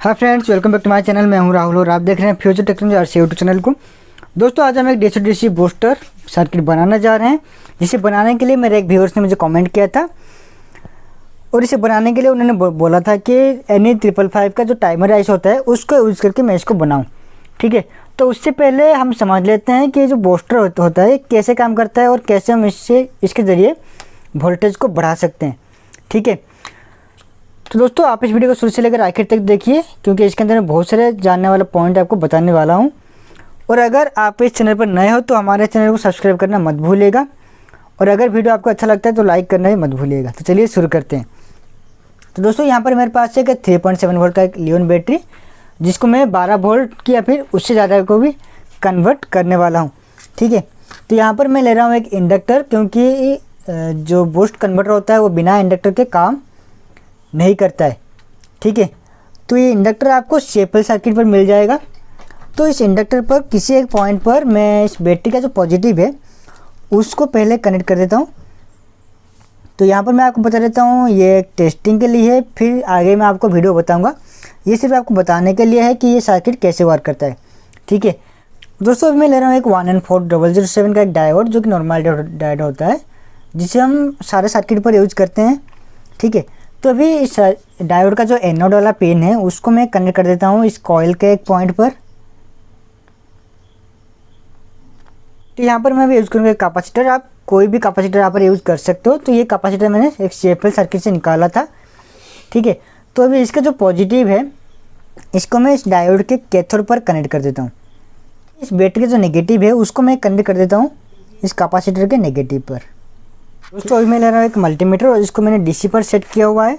Hi friends, welcome back to my channel. मैं हूं राहुल और आप देख रहे हैं future technology RC YouTube channel को। दोस्तों, आज हम एक डीसी डीसी बूस्टर सर्किट बनाना जा रहे हैं, जिसे बनाने के लिए मेरे एक व्यूअर्स ने मुझे कमेंट किया था और इसे बनाने के लिए उन्होंने बोला था कि NE555 का जो टाइमर आइस होता है उसको यूज़ करके मैं इसको बनाऊँ। ठीक है, तो उससे पहले हम समझ लेते हैं कि जो बूस्टर होता है कैसे काम करता है और कैसे हम इसके ज़रिए वोल्टेज को बढ़ा सकते हैं। ठीक है, तो दोस्तों आप इस वीडियो को शुरू से लेकर आखिर तक देखिए, क्योंकि इसके अंदर मैं बहुत सारे जानने वाला पॉइंट आपको बताने वाला हूं। और अगर आप इस चैनल पर नए हो तो हमारे चैनल को सब्सक्राइब करना मत भूलिएगा, और अगर वीडियो आपको अच्छा लगता है तो लाइक करना भी मत भूलिएगा। तो चलिए शुरू करते हैं। तो दोस्तों, यहाँ पर मेरे पास एक 3.7 वोल्ट का एक लियोन बैटरी, जिसको मैं 12 वोल्ट की या फिर उससे ज़्यादा को भी कन्वर्ट करने वाला हूँ। ठीक है, तो यहाँ पर मैं ले रहा हूँ एक इंडक्टर, क्योंकि जो बूस्ट कन्वर्टर होता है वो बिना इंडक्टर के काम नहीं करता है। ठीक है, तो ये इंडक्टर आपको स्टेपल सर्किट पर मिल जाएगा। तो इस इंडक्टर पर किसी एक पॉइंट पर मैं इस बैटरी का जो पॉजिटिव है उसको पहले कनेक्ट कर देता हूँ। तो यहाँ पर मैं आपको बता देता हूँ, ये टेस्टिंग के लिए है, फिर आगे मैं आपको वीडियो बताऊँगा। ये सिर्फ आपको बताने के लिए है कि ये सर्किट कैसे वर्क करता है। ठीक है दोस्तों, मैं ले रहा हूँ एक 1N4007 का एक डायोड, जो कि नॉर्मल डायोड होता है, जिसे हम सारे सर्किट पर यूज करते हैं। ठीक है, तो अभी इस डायोड का जो एनोड वाला पिन है उसको मैं कनेक्ट कर देता हूँ इस कॉइल के एक पॉइंट पर। तो यहाँ पर मैं भी यूज़ करूँगा कैपेसिटर। आप कोई भी कैपेसिटर यहाँ पर यूज़ कर सकते हो। तो ये कैपेसिटर मैंने एक स्टेपल सर्किट से निकाला था। ठीक है, तो अभी इसका जो पॉजिटिव है इसको मैं इस डायोड के कैथोड पर कनेक्ट कर देता हूँ। इस बैटरी का जो नेगेटिव है उसको मैं कनेक्ट कर देता हूँ इस कैपेसिटर के नेगेटिव पर। दोस्तों, अभी मैं ले रहा हूँ एक मल्टीमीटर और इसको मैंने DC पर सेट किया हुआ है।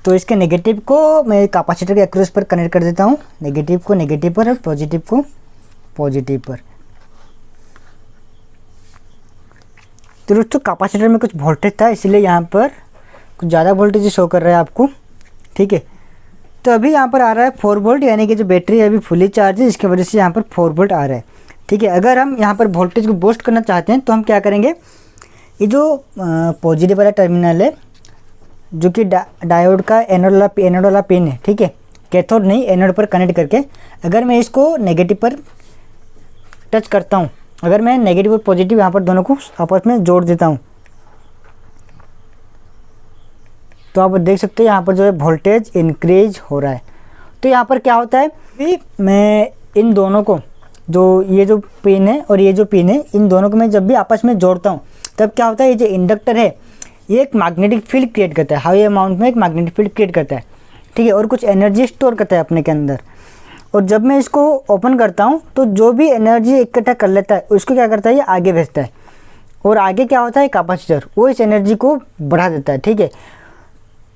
तो इसके नेगेटिव को मैं कैपेसिटर के अक्रॉस पर कनेक्ट कर देता हूँ, नेगेटिव को नेगेटिव पर और पॉजिटिव को पॉजिटिव पर। तो दोस्तों, कैपेसिटर में कुछ वोल्टेज था, इसलिए यहाँ पर कुछ ज़्यादा वोल्टेज शो कर रहा है आपको। ठीक है, तो अभी यहाँ पर आ रहा है 4 वोल्ट, यानी कि जो बैटरी है अभी फुली चार्ज है, इसकी वजह से यहाँ पर 4 वोल्ट आ रहा है। ठीक है, अगर हम यहाँ पर वोल्टेज को बूस्ट करना चाहते हैं तो हम क्या करेंगे, ये जो पॉजिटिव वाला टर्मिनल है, जो कि डायोड का एनोड वाला पिन है, ठीक है, कैथोड नहीं एनोड पर कनेक्ट करके अगर मैं इसको नेगेटिव पर टच करता हूँ, अगर मैं नेगेटिव और पॉजिटिव यहाँ पर दोनों को आपस में जोड़ देता हूँ, तो आप देख सकते हैं यहाँ पर जो है वोल्टेज इंक्रीज हो रहा है। तो यहाँ पर क्या होता है कि मैं इन दोनों को, जो ये जो पिन है और ये जो पिन है, इन दोनों को मैं जब भी आपस में जोड़ता हूँ तब क्या होता है, ये जो इंडक्टर है ये एक मैग्नेटिक फील्ड क्रिएट करता है, हाई अमाउंट में एक मैग्नेटिक फील्ड क्रिएट करता है। ठीक है, और कुछ एनर्जी स्टोर करता है अपने के अंदर। और जब मैं इसको ओपन करता हूँ तो जो भी एनर्जी इकट्ठा कर लेता है उसको क्या करता है, ये आगे भेजता है। और आगे क्या होता है, कैपेसिटर वो इस एनर्जी को बढ़ा देता है। ठीक है,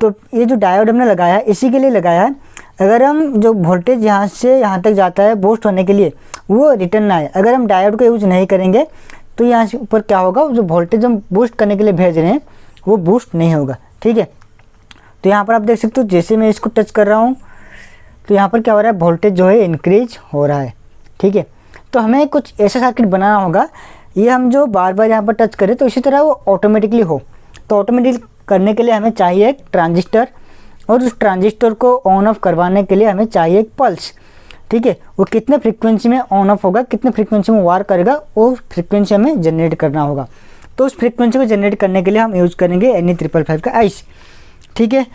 तो ये जो डायोड हमने लगाया है इसी के लिए लगाया है, अगर हम जो वोल्टेज यहाँ से यहाँ तक जाता है बूस्ट होने के लिए वो रिटर्न ना आए। अगर हम डायोड को यूज नहीं करेंगे तो यहाँ से ऊपर क्या होगा, जो वोल्टेज हम बूस्ट करने के लिए भेज रहे हैं वो बूस्ट नहीं होगा। ठीक है, तो यहाँ पर आप देख सकते हो, जैसे मैं इसको टच कर रहा हूँ तो यहाँ पर क्या हो रहा है, वोल्टेज जो है इंक्रीज हो रहा है। ठीक है, तो हमें कुछ ऐसा सर्किट बनाना होगा, ये हम जो बार बार यहाँ पर टच करें तो इसी तरह वो ऑटोमेटिकली हो। तो ऑटोमेटिक करने के लिए हमें चाहिए एक ट्रांजिस्टर, और उस ट्रांजिस्टर को ऑन ऑफ करवाने के लिए हमें चाहिए एक पल्स। ठीक है, वो कितने फ्रीक्वेंसी में ऑन ऑफ होगा, कितने फ्रीक्वेंसी में वार करेगा, वो फ्रीक्वेंसी हमें जनरेट करना होगा। तो उस फ्रीक्वेंसी को जनरेट करने के लिए हम यूज़ करेंगे NE555 का आइस। ठीक है,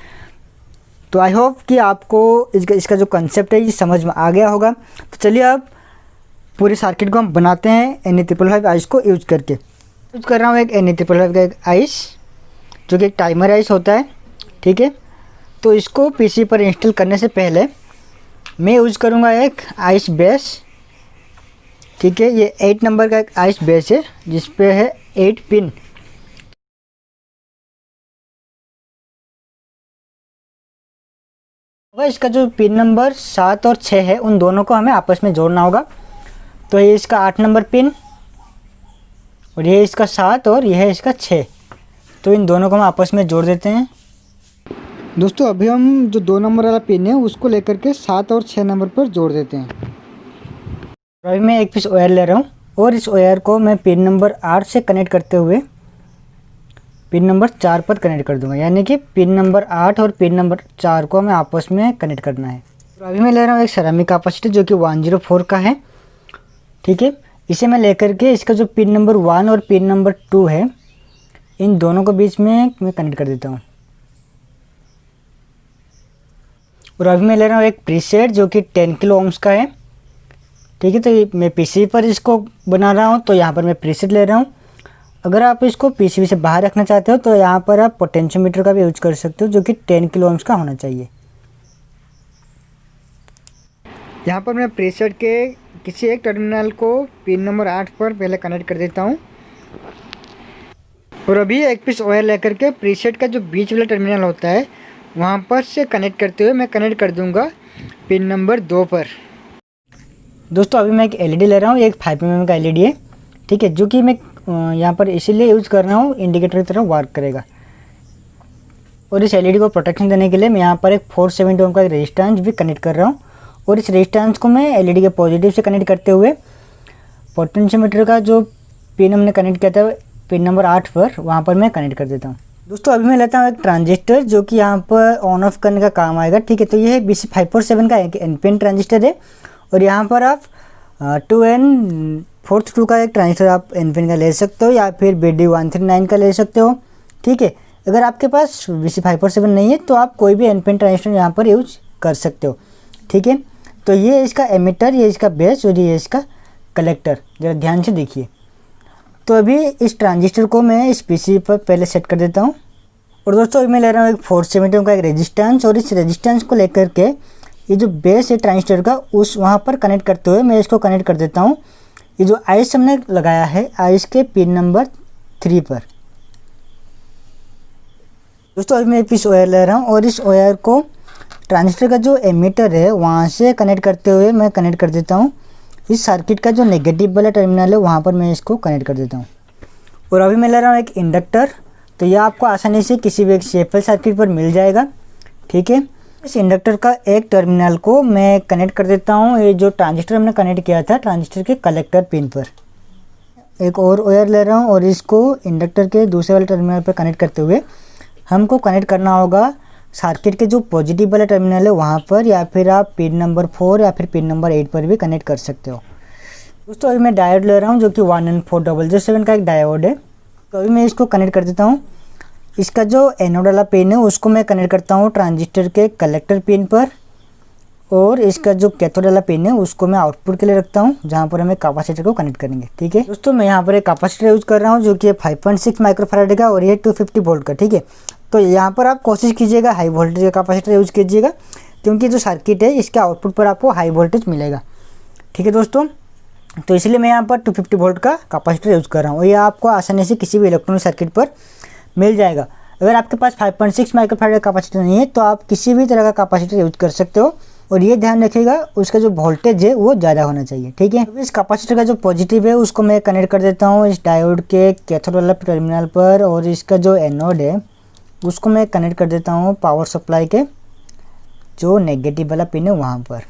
तो आई होप कि आपको इसका जो कंसेप्ट है ये समझ में आ गया होगा। तो चलिए अब पूरे सर्किट को हम बनाते हैं NE555 आइस को यूज करके। यूज कर रहा हूँ एक NE555 का एक आइस, जो कि एक टाइमर आइस होता है। ठीक है, तो इसको PC पर इंस्टॉल करने से पहले मैं यूज़ करूँगा एक आइस बेस। ठीक है, ये 8 नंबर का एक आइस बेस है जिस पे है 8 पिन। इसका जो पिन नंबर 7 और 6 है उन दोनों को हमें आपस में जोड़ना होगा। तो ये इसका 8 नंबर पिन और ये इसका 7 और यह है इसका 6। तो इन दोनों को हम आपस में जोड़ देते हैं। दोस्तों, अभी हम जो 2 नंबर वाला पिन है उसको लेकर के 7 और 6 नंबर पर जोड़ देते हैं। अभी मैं एक पीस वायर ले रहा हूँ और इस वायर को मैं पिन नंबर 8 से कनेक्ट करते हुए पिन नंबर 4 पर कनेक्ट कर दूंगा, यानी कि पिन नंबर 8 और पिन नंबर 4 को हमें आपस में कनेक्ट करना है। तो अभी मैं ले रहा हूँ एक सेरामिक कैपेसिटर जो कि 104 का है, ठीक है। इसे मैं लेकर के इसका जो पिन नंबर 1 और पिन नंबर 2 है, इन दोनों को बीच में मैं कनेक्ट कर देता हूँ। और अभी मैं ले रहा हूँ एक प्रीसेट जो कि 10 किलो ओम्स का है, ठीक है। तो मैं पीसीबी पर इसको बना रहा हूँ, तो यहाँ पर मैं प्रीसेट ले रहा हूँ। अगर आप इसको पीसीबी से बाहर रखना चाहते हो तो यहाँ पर आप पोटेंशियोमीटर का भी यूज कर सकते हो जो कि 10 किलो ओम्स का होना चाहिए। यहाँ पर मैं प्रीसेट के किसी एक टर्मिनल को पिन नंबर 8 पर पहले कनेक्ट कर देता हूँ। और अभी एक पीस वायर लेकर के प्रीसेट का जो बीच वाला टर्मिनल होता है वहाँ पर से कनेक्ट करते हुए मैं कनेक्ट कर दूँगा पिन नंबर 2 पर। दोस्तों अभी मैं एक एलईडी ले रहा हूँ, एक 5 mm का एलईडी है, ठीक है, जो कि मैं यहाँ पर इसीलिए यूज़ कर रहा हूँ, इंडिकेटर की तरह वर्क करेगा। और इस एलईडी को प्रोटेक्शन देने के लिए मैं यहाँ पर एक 470 ओम का रेजिस्टेंस भी कनेक्ट कर रहा हूँ। और इस रेजिस्टेंस को मैं एलईडी के पॉजिटिव से कनेक्ट करते हुए पोटेंशियोमीटर का जो पिन हमने कनेक्ट किया था पिन नंबर 8 पर, वहाँ पर मैं कनेक्ट कर देता हूँ। दोस्तों अभी मैं लेता हूँ एक ट्रांजिस्टर जो कि यहाँ पर ऑन ऑफ करने का काम आएगा, ठीक है। तो ये है BC547 का एक NPN ट्रांजिस्टर है। और यहाँ पर आप 2N4 का एक ट्रांजिस्टर आप NPN का ले सकते हो या फिर BD139 का ले सकते हो, ठीक है। अगर आपके पास BC547 नहीं है तो आप कोई भी NPN ट्रांजिस्टर यहाँ पर यूज कर सकते हो, ठीक है। तो ये इसका एमिटर, ये इसका बेस और ये इसका कलेक्टर, ज़रा ध्यान से देखिए। तो अभी इस ट्रांजिस्टर को मैं इस पीसीबी पर पहले सेट कर देता हूँ। और दोस्तों अभी मैं ले रहा हूँ एक 470 ओम का एक रेजिस्टेंस, और इस रेजिस्टेंस को लेकर के ये जो बेस है ट्रांजिस्टर का उस वहाँ पर कनेक्ट करते हुए मैं इसको कनेक्ट कर देता हूँ ये जो आइस हमने लगाया है आइस के पिन नंबर 3 पर। दोस्तों अभी मैं एक पीस वायर ले रहा हूँ और इस वायर को ट्रांजिस्टर का जो एमीटर है वहाँ से कनेक्ट करते हुए मैं कनेक्ट कर देता हूँ इस सर्किट का जो नेगेटिव वाला टर्मिनल है वहाँ पर मैं इसको कनेक्ट कर देता हूँ। और अभी मैं ले रहा हूँ एक इंडक्टर, तो यह आपको आसानी से किसी भी एक शेफल सर्किट पर मिल जाएगा, ठीक है। इस इंडक्टर का एक टर्मिनल को मैं कनेक्ट कर देता हूँ ये जो ट्रांजिस्टर हमने कनेक्ट किया था ट्रांजिस्टर के कलेक्टर पिन पर। एक और वायर ले रहा हूँ और इसको इंडक्टर के दूसरे वाले टर्मिनल पर कनेक्ट करते हुए हमको कनेक्ट करना होगा सर्किट के जो पॉजिटिव वाला टर्मिनल है वहाँ पर, या फिर आप पिन नंबर 4 या फिर पिन नंबर 8 पर भी कनेक्ट कर सकते हो। दोस्तों अभी मैं डायोड ले रहा हूँ जो कि 1N4007 का एक डायोड है। तो अभी मैं इसको कनेक्ट कर देता हूँ। इसका जो एनोड वाला पिन है उसको मैं कनेक्ट करता हूँ ट्रांजिस्टर के कलेक्टर पिन पर, और इसका जो कैथोड वाला पिन है उसको मैं आउटपुट के लिए रखता हूँ जहाँ पर हमें कैपेसिटर को कनेक्ट करेंगे, ठीक है। दोस्तों मैं यहाँ पर एक कैपेसिटर यूज़ कर रहा हूँ जो कि 5.6 माइक्रोफैराड का और ये 250 वोल्ट का, ठीक है। तो यहाँ पर आप कोशिश कीजिएगा हाई वोल्टेज का कैपेसिटर यूज़ कीजिएगा क्योंकि जो सर्किट है इसके आउटपुट पर आपको हाई वोल्टेज मिलेगा, ठीक है दोस्तों। तो इसलिए मैं यहाँ पर 250 वोल्ट का कैपेसिटर यूज़ कर रहा हूँ और ये आपको आसानी से किसी भी इलेक्ट्रॉनिक सर्किट पर मिल जाएगा। अगर आपके पास 5.6 माइक्रोफैराड का कैपेसिटर नहीं है तो आप किसी भी तरह का कैपेसिटर यूज़ कर सकते हो, और ये ध्यान रखिएगा उसका जो वोल्टेज है वो ज़्यादा होना चाहिए, ठीक है। इस कैपेसिटर का जो पॉजिटिव है उसको मैं कनेक्ट कर देता हूँ इस डायोड के कैथोड वाला टर्मिनल पर, और इसका जो एनोड है उसको मैं कनेक्ट कर देता हूँ पावर सप्लाई के जो नेगेटिव वाला पिन है वहाँ पर।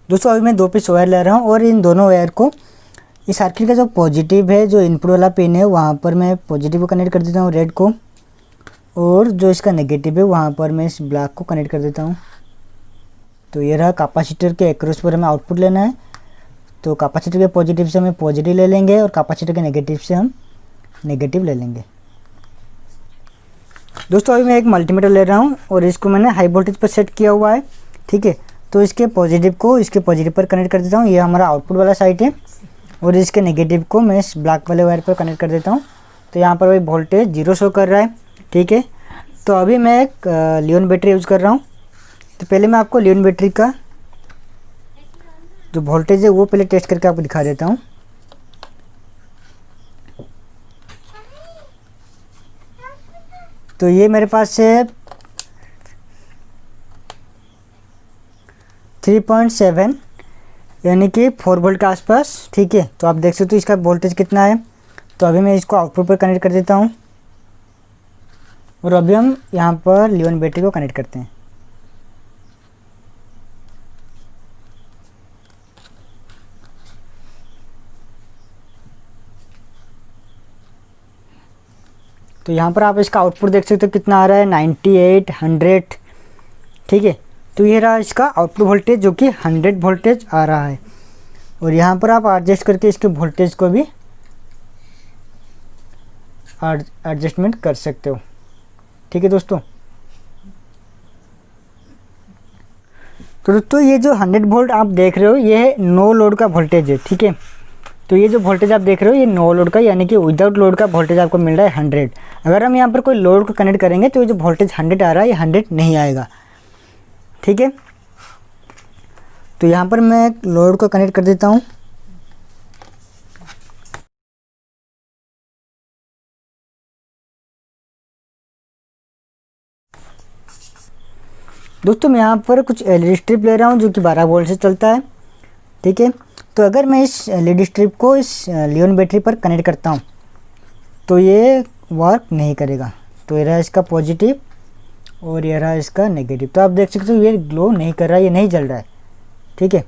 दोस्तों अभी मैं 2 पीस वायर ले रहा हूँ और इन दोनों वायर को इस सर्किट का जो पॉजिटिव है जो इनपुट वाला पिन है वहाँ पर मैं पॉजिटिव को कनेक्ट कर देता हूँ रेड को, और जो इसका नेगेटिव है वहाँ पर मैं इस ब्लैक को कनेक्ट कर देता हूँ। तो ये रहा कैपेसिटर के एक्रॉस पर हमें आउटपुट लेना है, तो कैपेसिटर के पॉजिटिव से हमें पॉजिटिव ले लेंगे और कैपेसिटर के नेगेटिव से हम नेगेटिव ले लेंगे। दोस्तों अभी मैं एक मल्टीमीटर ले रहा हूँ और इसको मैंने हाई वोल्टेज पर सेट किया हुआ है, ठीक है। तो इसके पॉजिटिव को इसके पॉजिटिव पर कनेक्ट कर देता हूँ, ये हमारा आउटपुट वाला साइड है, और इसके नेगेटिव को मैं इस ब्लैक वाले वायर पर कनेक्ट कर देता हूँ। तो यहाँ पर वही वोल्टेज 0 शो कर रहा है, ठीक है। तो अभी मैं एक लियोन बैटरी यूज़ कर रहा हूँ। तो पहले मैं आपको लियोन बैटरी का जो वोल्टेज है वो पहले टेस्ट करके आपको दिखा देता हूँ। तो ये मेरे पास है 3.7 यानी कि 4 वोल्ट के आसपास, ठीक है। तो आप देख सकते हो इसका वोल्टेज कितना है। तो अभी मैं इसको आउटपुट पर कनेक्ट कर देता हूँ और अभी हम यहाँ पर लियोन बैटरी को कनेक्ट करते हैं। तो यहाँ पर आप इसका आउटपुट देख सकते हो कितना आ रहा है 98, 100, ठीक है। तो ये रहा इसका आउटपुट वोल्टेज जो कि 100 वोल्टेज आ रहा है। और यहाँ पर आप एडजस्ट करके इसके वोल्टेज को भी एडजस्टमेंट कर सकते हो। ठीक है दोस्तों। तो दोस्तों ये जो 100 वोल्ट आप देख रहे हो ये है नो लोड का वोल्टेज है। ठीक है, तो ये जो वोल्टेज आप देख रहे हो ये नो लोड का यानी कि विदाउट लोड का वोल्टेज आपको मिल रहा है 100। अगर हम यहाँ पर कोई लोड को कनेक्ट करेंगे तो ये जो वोल्टेज 100 आ रहा है ये 100 नहीं आएगा। ठीक है, तो यहाँ पर मैं लोड को कनेक्ट कर देता हूँ। दोस्तों मैं यहाँ पर कुछ एलईडी स्ट्रिप ले रहा हूँ जो कि 12 वोल्ट से चलता है। ठीक है, तो अगर मैं इस एलईडी स्ट्रिप को इस लियोन बैटरी पर कनेक्ट करता हूँ तो ये वर्क नहीं करेगा। तो ये रहा इसका पॉजिटिव और ये रहा इसका नेगेटिव। तो आप देख सकते हो ये ग्लो नहीं कर रहा है, ये नहीं जल रहा है। ठीक है,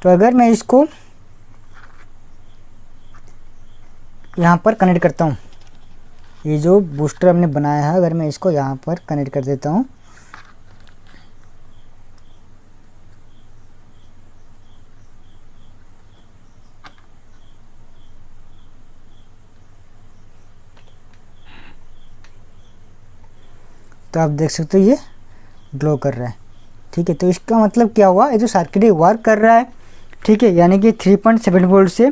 तो अगर मैं इसको यहाँ पर कनेक्ट करता हूँ, ये जो बूस्टर हमने बनाया है अगर मैं इसको यहाँ पर कनेक्ट कर देता हूँ तो आप देख सकते हो ये ग्लो कर रहा है। ठीक है, तो इसका मतलब क्या हुआ, ये जो सर्किट वर्क कर रहा है। ठीक है, यानी कि 3.7 वोल्ट से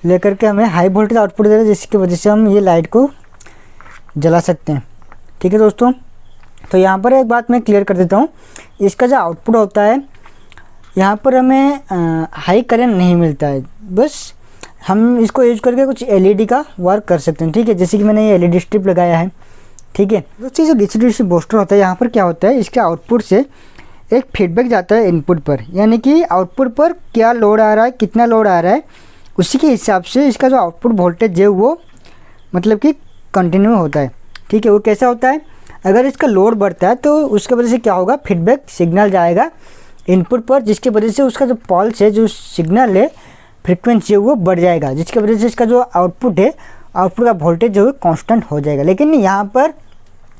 लेकर के हमें हाई वोल्टेज आउटपुट दे रहा है जिसकी वजह से हम ये लाइट को जला सकते हैं। ठीक है दोस्तों, तो यहाँ पर एक बात मैं क्लियर कर देता हूँ, इसका जो आउटपुट होता है यहाँ पर हमें हाई करंट नहीं मिलता है, बस हम इसको यूज करके कुछ एलईडी का वर्क कर सकते हैं। ठीक है, जैसे कि मैंने ये एलईडी स्ट्रिप लगाया है। ठीक है दोस्तों, जो डीसी बूस्टर होता है यहाँ पर क्या होता है, इसके आउटपुट से एक फीडबैक जाता है इनपुट पर, यानी कि आउटपुट पर क्या लोड आ रहा है, कितना लोड आ रहा है, उसी के हिसाब से इसका जो आउटपुट वोल्टेज है वो मतलब कि कंटिन्यू होता है। ठीक है, वो कैसा होता है, अगर इसका लोड बढ़ता है तो उसके वजह से क्या होगा, फीडबैक सिग्नल जाएगा इनपुट पर, जिसके वजह से उसका जो पल्स है, जो सिग्नल है, फ्रिक्वेंसी है वो बढ़ जाएगा, जिसकी वजह से इसका जो आउटपुट है, आउटपुट का वोल्टेज जो है कांस्टेंट हो जाएगा। लेकिन यहाँ पर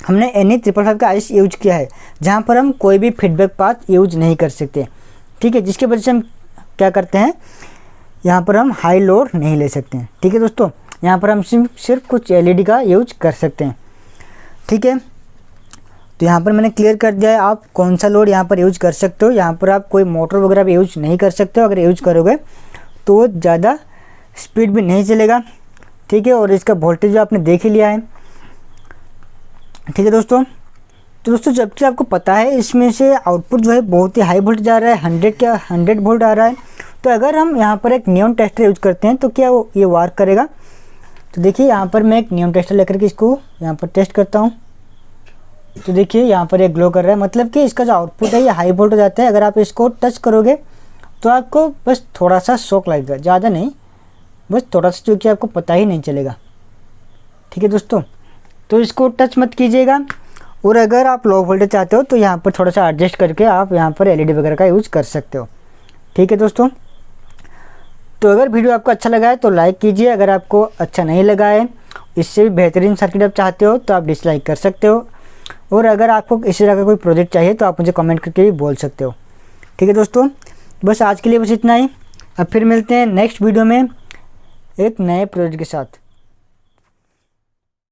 हमने NE555 का आईसी यूज किया है जहाँ पर हम कोई भी फीडबैक पाथ यूज नहीं कर सकते। ठीक है, जिसकी वजह से हम क्या करते हैं, यहाँ पर हम हाई लोड नहीं ले सकते हैं। ठीक है दोस्तों, यहाँ पर हम सिर्फ कुछ एलईडी का यूज कर सकते हैं। ठीक है, तो यहाँ पर मैंने क्लियर कर दिया है आप कौन सा लोड यहाँ पर यूज कर सकते हो। यहाँ पर आप कोई मोटर वगैरह भी यूज नहीं कर सकते हो, अगर यूज करोगे तो ज़्यादा स्पीड भी नहीं चलेगा। ठीक है, और इसका वोल्टेज भी आपने देख ही लिया है। ठीक है दोस्तों, तो दोस्तों जबकि आपको पता है इसमें से आउटपुट जो है बहुत ही हाई वोल्टेज आ रहा है, 100 वोल्ट आ रहा है, तो अगर हम यहाँ पर एक नियॉन टेस्टर यूज करते हैं तो क्या ये वर्क करेगा। तो देखिए यहाँ पर मैं एक नियॉन टेस्टर लेकर के इसको यहाँ पर टेस्ट करता हूँ। तो देखिए यहाँ पर एक ग्लो कर रहा है, मतलब कि इसका जो आउटपुट है ये हाई वोल्टेज आता है। अगर आप इसको टच करोगे तो आपको बस थोड़ा सा शॉक लगेगा, ज़्यादा नहीं, बस थोड़ा सा, जो कि आपको पता ही नहीं चलेगा। ठीक है दोस्तों, तो इसको टच मत कीजिएगा। और अगर आप लो वोल्टेज चाहते हो तो यहाँ पर थोड़ा सा एडजस्ट करके आप यहाँ पर एलईडी वगैरह का यूज़ कर सकते हो। ठीक है दोस्तों, तो अगर वीडियो आपको अच्छा लगा है तो लाइक कीजिए, अगर आपको अच्छा नहीं लगा है, इससे भी बेहतरीन सर्किट आप चाहते हो तो आप डिसलाइक कर सकते हो। और अगर आपको इसी तरह का कोई प्रोजेक्ट चाहिए तो आप मुझे कमेंट करके भी बोल सकते हो। ठीक है दोस्तों, बस आज के लिए बस इतना ही। अब फिर मिलते हैं नेक्स्ट वीडियो में एक नए प्रोजेक्ट के साथ।